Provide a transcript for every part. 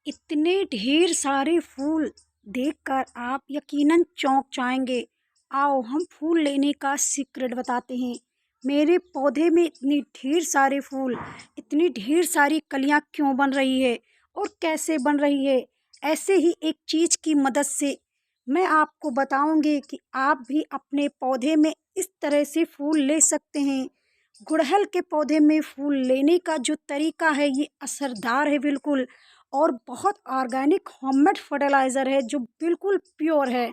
इतने ढेर सारे फूल देखकर आप यकीनन चौंक जाएंगे। आओ हम फूल लेने का सीक्रेट बताते हैं। मेरे पौधे में इतने ढेर सारे फूल, इतनी ढेर सारी कलियां क्यों बन रही है और कैसे बन रही है। ऐसे ही एक चीज़ की मदद से मैं आपको बताऊंगी कि आप भी अपने पौधे में इस तरह से फूल ले सकते हैं। गुड़हल के पौधे में फूल लेने का जो तरीका है ये असरदार है बिल्कुल, और बहुत ऑर्गेनिक होममेड फर्टिलाइज़र है जो बिल्कुल प्योर है।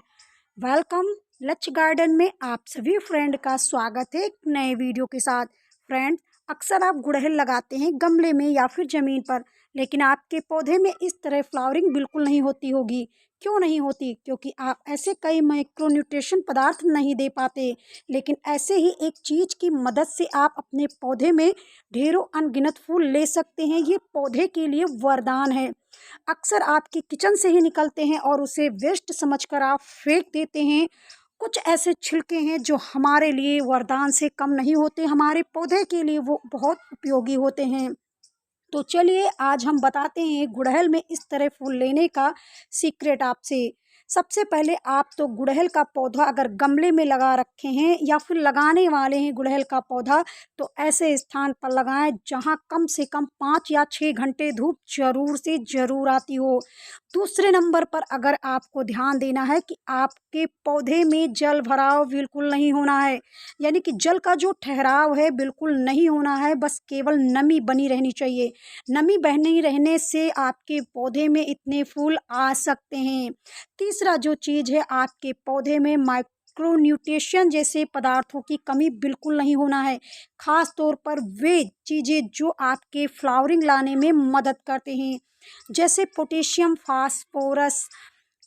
वेलकम लच गार्डन में आप सभी फ्रेंड का स्वागत है एक नए वीडियो के साथ। फ्रेंड्स, अक्सर आप गुड़हल लगाते हैं गमले में या फिर ज़मीन पर, लेकिन आपके पौधे में इस तरह फ्लावरिंग बिल्कुल नहीं होती होगी। क्यों नहीं होती? क्योंकि आप ऐसे कई माइक्रोन्यूट्रिशन पदार्थ नहीं दे पाते। लेकिन ऐसे ही एक चीज़ की मदद से आप अपने पौधे में ढेरों अनगिनत फूल ले सकते हैं। ये पौधे के लिए वरदान है। अक्सर आपके किचन से ही निकलते हैं और उसे वेस्ट समझकर आप फेंक देते हैं। कुछ ऐसे छिलके हैं जो हमारे लिए वरदान से कम नहीं होते, हमारे पौधे के लिए वो बहुत उपयोगी होते हैं। तो चलिए आज हम बताते हैं गुड़हल में इस तरह फूल लेने का सीक्रेट आपसे। सबसे पहले आप तो गुड़हल का पौधा अगर गमले में लगा रखे हैं या फिर लगाने वाले हैं गुड़हल का पौधा, तो ऐसे स्थान पर लगाएं जहां कम से कम 5 या 6 घंटे धूप जरूर से ज़रूर आती हो। दूसरे नंबर पर अगर आपको ध्यान देना है कि आपके पौधे में जल भराव बिल्कुल नहीं होना है, यानी कि जल का जो ठहराव है बिल्कुल नहीं होना है, बस केवल नमी बनी रहनी चाहिए। नमी बनी रहने से आपके पौधे में इतने फूल आ सकते हैं। तीसरा जो चीज़ है, आपके पौधे में माइक्रोन्यूट्रिशन जैसे पदार्थों की कमी बिल्कुल नहीं होना है। खास तौर पर वे चीज़ें जो आपके फ्लावरिंग लाने में मदद करते हैं, जैसे potassium, phosphorus,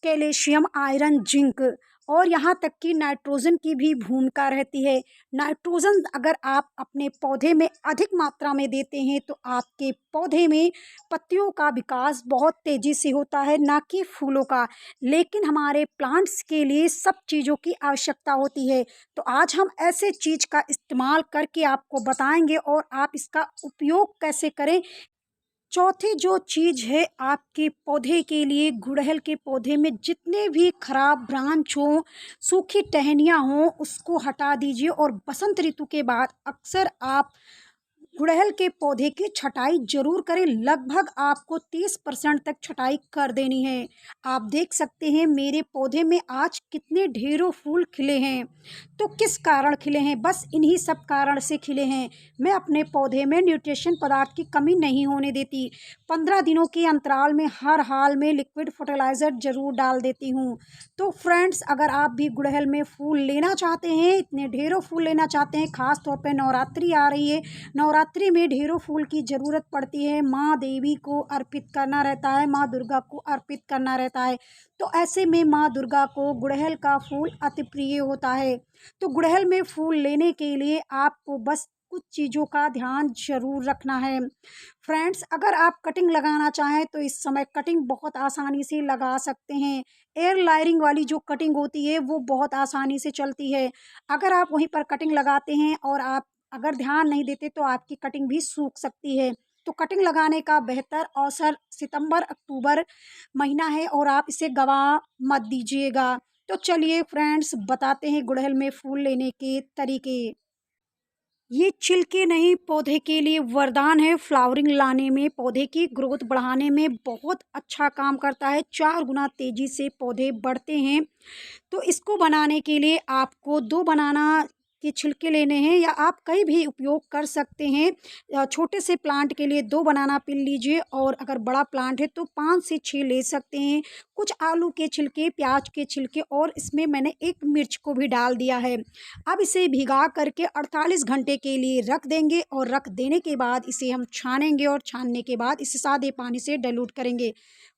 calcium, iron, zinc, और यहाँ तक कि नाइट्रोजन की भी भूमिका रहती है। नाइट्रोजन अगर आप अपने पौधे में अधिक मात्रा में देते हैं तो आपके पौधे में पत्तियों का विकास बहुत तेज़ी से होता है, ना कि फूलों का। लेकिन हमारे प्लांट्स के लिए सब चीज़ों की आवश्यकता होती है। तो आज हम ऐसे चीज़ का इस्तेमाल करके आपको बताएंगे और आप इसका उपयोग कैसे करें। चौथी जो चीज़ है आपके पौधे के लिए, गुड़हल के पौधे में जितने भी खराब ब्रांच हों, सूखी टहनियाँ हों, उसको हटा दीजिए। और बसंत ऋतु के बाद अक्सर आप गुड़हल के पौधे की छटाई जरूर करें। लगभग आपको 30% तक छटाई कर देनी है। आप देख सकते हैं मेरे पौधे में आज कितने ढेरों फूल खिले हैं। तो किस कारण खिले हैं? बस इन्हीं सब कारण से खिले हैं। मैं अपने पौधे में न्यूट्रिशन पदार्थ की कमी नहीं होने देती। 15 दिनों के अंतराल में हर हाल में लिक्विड फर्टिलाइज़र ज़रूर डाल देती हूँ। तो फ्रेंड्स, अगर आप भी गुड़हल में फूल लेना चाहते हैं, इतने ढेरों फूल लेना चाहते हैं, खास तौर पे नवरात्रि आ रही है, नवरात्रि में ढेरों फूल की ज़रूरत पड़ती है, माँ देवी को अर्पित करना रहता है, माँ दुर्गा को अर्पित करना रहता है। तो ऐसे में माँ दुर्गा को गुड़हल का फूल अति प्रिय होता है। तो गुड़हल में फूल लेने के लिए आपको बस कुछ चीज़ों का ध्यान जरूर रखना है। फ्रेंड्स, अगर आप कटिंग लगाना चाहें तो इस समय कटिंग बहुत आसानी से लगा सकते हैं। एयर लाइनिंग वाली जो कटिंग होती है वो बहुत आसानी से चलती है। अगर आप वहीं पर कटिंग लगाते हैं और आप अगर ध्यान नहीं देते तो आपकी कटिंग भी सूख सकती है। तो कटिंग लगाने का बेहतर अवसर सितंबर अक्टूबर महीना है और आप इसे गवा मत दीजिएगा। तो चलिए फ्रेंड्स, बताते हैं गुड़हल में फूल लेने के तरीके। ये छिलके नहीं, पौधे के लिए वरदान है। फ्लावरिंग लाने में, पौधे की ग्रोथ बढ़ाने में बहुत अच्छा काम करता है। 4 गुना तेज़ी से पौधे बढ़ते हैं। तो इसको बनाने के लिए आपको 2 बनाना के छिलके लेने हैं, या आप कहीं भी उपयोग कर सकते हैं। छोटे से प्लांट के लिए 2 बनाना पिल लीजिए, और अगर बड़ा प्लांट है तो 5 से 6 ले सकते हैं। कुछ आलू के छिलके, प्याज के छिलके, और इसमें मैंने एक मिर्च को भी डाल दिया है। अब इसे भिगा करके 48 घंटे के लिए रख देंगे, और रख देने के बाद इसे हम छानेंगे, और छानने के बाद इसे सादे पानी से डाइल्यूट करेंगे।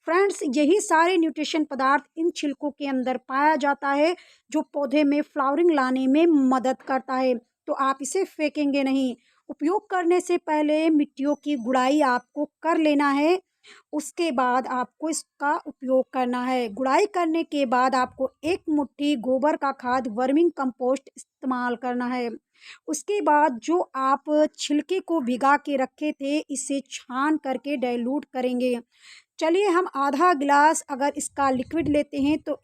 फ्रेंड्स, यही सारे न्यूट्रिशन पदार्थ इन छिलकों के अंदर पाया जाता है जो पौधे में फ्लावरिंग लाने में मदद करता है। तो आप इसे फेंकेंगे नहीं। उपयोग करने से पहले मिट्टियों की गुड़ाई आपको कर लेना है। उसके बाद आपको इसका उपयोग करना है। गुड़ाई करने के बाद आपको 1 मुट्ठी गोबर का खाद, वर्मिंग कंपोस्ट इस्तेमाल करना है। उसके बाद जो आप छिलके को भिगा के रखे थे, इसे छान करके डाइल्यूट करेंगे। चलिए हम आधा गिलास अगर इसका लिक्विड लेते हैं तो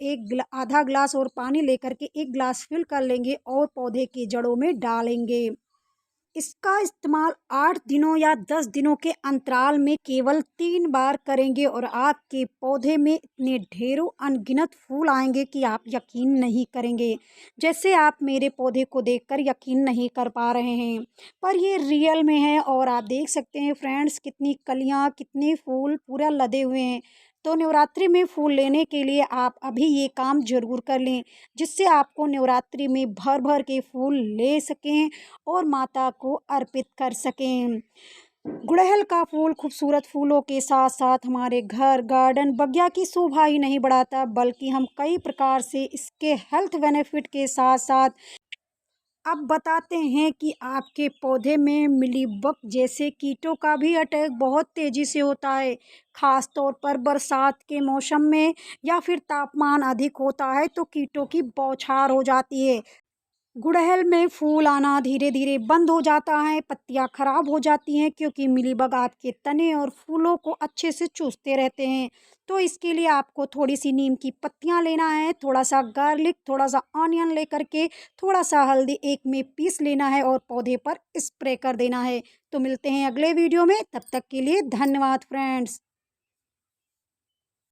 आधा गिलास और पानी लेकर के 1 गिलास फिल कर लेंगे और पौधे की जड़ों में डालेंगे। इसका इस्तेमाल 8 दिनों या 10 दिनों के अंतराल में केवल 3 बार करेंगे और आपके पौधे में इतने ढेरों अनगिनत फूल आएंगे कि आप यकीन नहीं करेंगे। जैसे आप मेरे पौधे को देखकर यकीन नहीं कर पा रहे हैं, पर ये रियल में है और आप देख सकते हैं फ्रेंड्स कितनी कलियां, कितने फूल पूरा लदे हुए हैं। तो नवरात्रि में फूल लेने के लिए आप अभी ये काम ज़रूर कर लें, जिससे आपको नवरात्रि में भर भर के फूल ले सकें और माता को अर्पित कर सकें। गुड़हल का फूल खूबसूरत फूलों के साथ साथ हमारे घर, गार्डन, बगिया की शोभा ही नहीं बढ़ाता, बल्कि हम कई प्रकार से इसके हेल्थ बेनिफिट के साथ साथ अब बताते हैं कि आपके पौधे में मिलीबग जैसे कीटों का भी अटैक बहुत तेज़ी से होता है। ख़ास तौर पर बरसात के मौसम में या फिर तापमान अधिक होता है तो कीटों की बौछार हो जाती है। गुड़हल में फूल आना धीरे धीरे बंद हो जाता है, पत्तियां खराब हो जाती हैं क्योंकि मिलीबग आपके तने और फूलों को अच्छे से चूसते रहते हैं। तो इसके लिए आपको थोड़ी सी नीम की पत्तियां लेना है, थोड़ा सा गार्लिक, थोड़ा सा ऑनियन लेकर के थोड़ा सा हल्दी एक में पीस लेना है और पौधे पर स्प्रे कर देना है। तो मिलते हैं अगले वीडियो में, तब तक के लिए धन्यवाद फ्रेंड्स।